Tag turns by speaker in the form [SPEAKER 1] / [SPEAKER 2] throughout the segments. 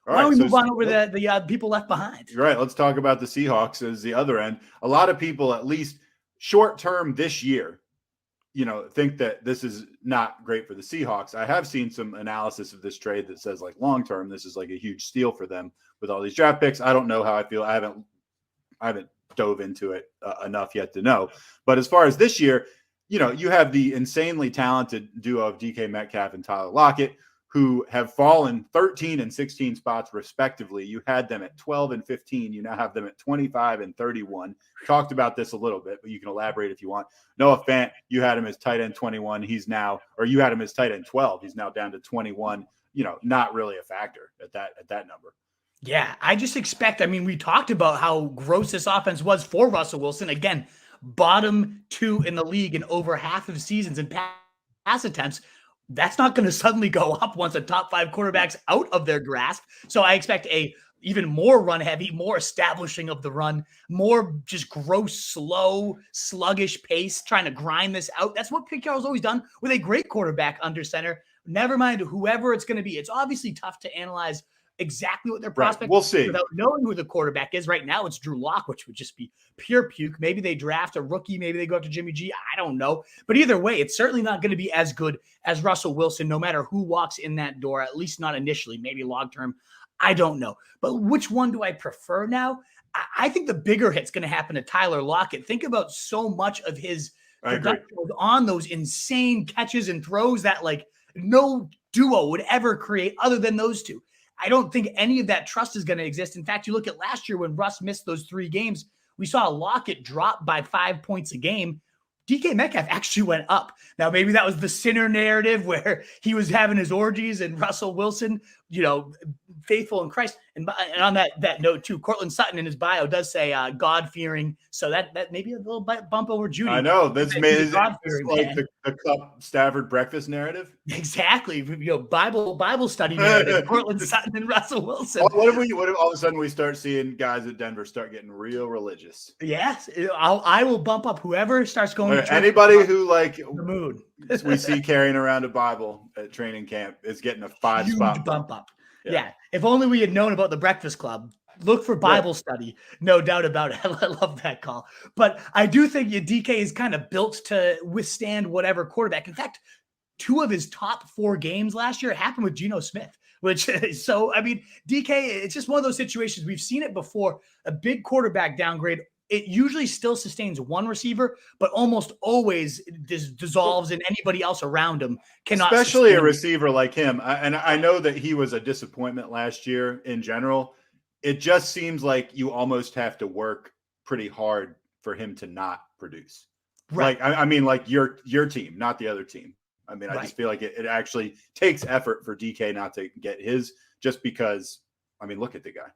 [SPEAKER 1] All
[SPEAKER 2] Why don't
[SPEAKER 1] right,
[SPEAKER 2] we
[SPEAKER 1] so
[SPEAKER 2] move on over the people left behind?
[SPEAKER 1] right, let's talk about the Seahawks as the other end. A lot of people, at least short term this year, think that this is not great for the Seahawks. I have seen some analysis of this trade that says like long term, this is like a huge steal for them with all these draft picks. I don't know how I feel. I haven't dove into it enough yet to know. But as far as this year, you have the insanely talented duo of DK Metcalf and Tyler Lockett, who have fallen 13 and 16 spots respectively. You had them at 12 and 15. You now have them at 25 and 31. Talked about this a little bit, but you can elaborate if you want. Noah Fant, you had him as tight end 21. You had him as tight end 12. He's now down to 21. Not really a factor at that number.
[SPEAKER 2] Yeah, I just expect, we talked about how gross this offense was for Russell Wilson. Again, bottom 2 in the league in over half of seasons and pass attempts. That's not going to suddenly go up once a top 5 quarterback's out of their grasp. So I expect a even more run heavy, more establishing of the run, more just gross, slow, sluggish pace, trying to grind this out. That's what Pete Carroll's always done with a great quarterback under center. Never mind whoever it's going to be. It's obviously tough to analyze exactly what their prospect
[SPEAKER 1] We'll see.
[SPEAKER 2] without knowing who the quarterback is. Right now, it's Drew Lock, which would just be pure puke. Maybe they draft a rookie. Maybe they go up to Jimmy G. I don't know. But either way, it's certainly not going to be as good as Russell Wilson, no matter who walks in that door, at least not initially, maybe long term. I don't know. But which one do I prefer now? I think the bigger hit's going to happen to Tyler Lockett. Think about so much of his production on those insane catches and throws that like no duo would ever create other than those two. I don't think any of that trust is going to exist. In fact, you look at last year when Russ missed those 3 games, we saw Lockett drop by 5 points a game. DK Metcalf actually went up. Now, maybe that was the sinner narrative where he was having his orgies and Russell Wilson, faithful in Christ. And on that note, too, Cortland Sutton in his bio does say God-fearing. So that maybe a little bump over Judy.
[SPEAKER 1] I know. That's amazing. It's like the Cup Stafford breakfast narrative.
[SPEAKER 2] Exactly. Bible study narrative. Cortland Sutton and Russell Wilson.
[SPEAKER 1] What if all of a sudden we start seeing guys at Denver start getting real religious?
[SPEAKER 2] Yes. I will bump up whoever starts going to church.
[SPEAKER 1] Anybody who
[SPEAKER 2] the mood.
[SPEAKER 1] we see carrying around a Bible at training camp is getting a 5-spot
[SPEAKER 2] bump up. Yeah. If only we had known about the Breakfast Club. Look for Bible study. No doubt about it. I love that call. But I do think DK is kind of built to withstand whatever quarterback. In fact, 2 of his top 4 games last year happened with Geno Smith, DK, it's just one of those situations. We've seen it before. A big quarterback downgrade, it usually still sustains one receiver, but almost always dissolves and anybody else around him cannot.
[SPEAKER 1] Especially a receiver like him. And I know that he was a disappointment last year in general. It just seems like you almost have to work pretty hard for him to not produce. Right. Like your team, not the other team. I just feel like it actually takes effort for DK not to get his just because, look at the guy.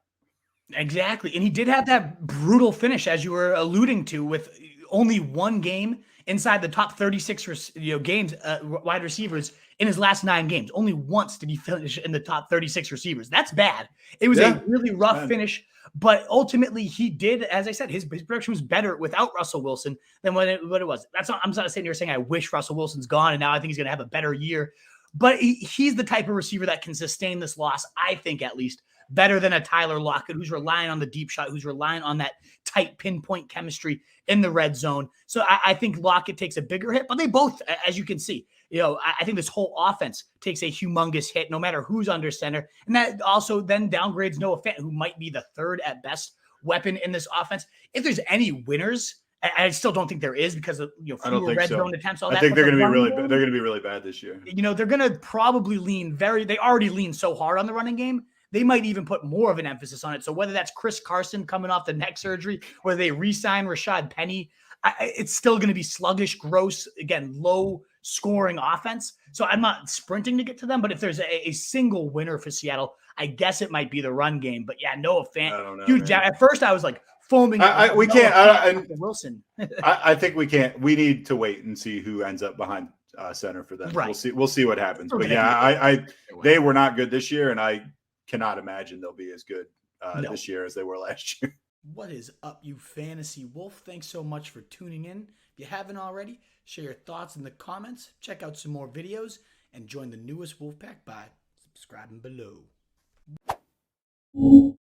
[SPEAKER 2] Exactly. And he did have that brutal finish, as you were alluding to, with only 1 game inside the top 36 games, wide receivers in his last 9 games. Only once did he finish in the top 36 receivers. That's bad. It was a really rough finish, but ultimately he did, as I said, his production was better without Russell Wilson than what it was. I'm not sitting here saying I wish Russell Wilson's gone and now I think he's going to have a better year, but he's the type of receiver that can sustain this loss, I think, at least better than a Tyler Lockett, who's relying on the deep shot, who's relying on that tight pinpoint chemistry in the red zone. So I think Lockett takes a bigger hit, but they both, as you can see, I think this whole offense takes a humongous hit no matter who's under center. And that also then downgrades Noah Fant, who might be the 3rd at best weapon in this offense. If there's any winners, I still don't think there is because of fewer red zone attempts.
[SPEAKER 1] I think they're going to be really bad. They're going to be really bad this year.
[SPEAKER 2] They're going to probably they already lean so hard on the running game. They might even put more of an emphasis on it. So whether that's Chris Carson coming off the neck surgery, whether they re-sign Rashaad Penny, it's still going to be sluggish, gross, again, low scoring offense. So I'm not sprinting to get to them, but if there's a single winner for Seattle, I guess it might be the run game. But yeah, Noah Fant, huge. At first I was like foaming.
[SPEAKER 1] We can't.
[SPEAKER 2] Wilson.
[SPEAKER 1] I think we can't. We need to wait and see who ends up behind center for them.
[SPEAKER 2] Right.
[SPEAKER 1] We'll see what happens. But yeah, they were not good this year, and I cannot imagine they'll be as good this year as they were last year.
[SPEAKER 2] What is up, you fantasy wolf? Thanks so much for tuning in. If you haven't already, share your thoughts in the comments, check out some more videos, and join the newest Wolfpack by subscribing below.
[SPEAKER 3] you.